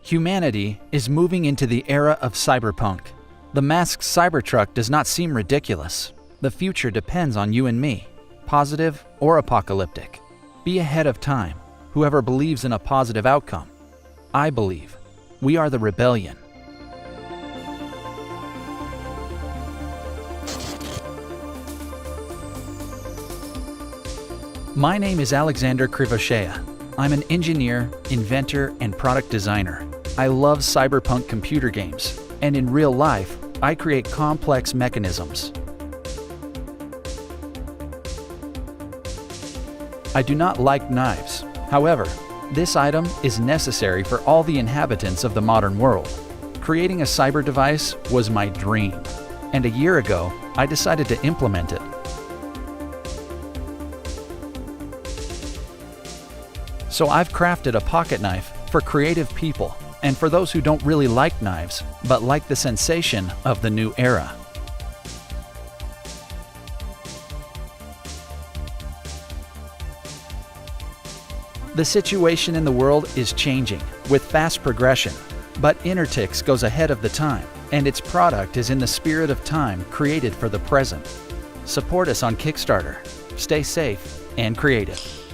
Humanity is moving into the era of cyberpunk. The masked Cybertruck does not seem ridiculous. The future depends on you and me, positive or apocalyptic. Be ahead of time, whoever believes in a positive outcome. I believe. We are the rebellion. My name is Alexander Krivoshea. I'm an engineer, inventor, and product designer. I love cyberpunk computer games, and in real life, I create complex mechanisms. I do not like knives. However, this item is necessary for all the inhabitants of the modern world. Creating a cyber device was my dream, and a year ago, I decided to implement it. So I've crafted a pocket knife for creative people and for those who don't really like knives, but like the sensation of the new era. The situation in the world is changing with fast progression, but Inertix goes ahead of the time, and its product is in the spirit of time created for the present. Support us on Kickstarter. Stay safe and creative.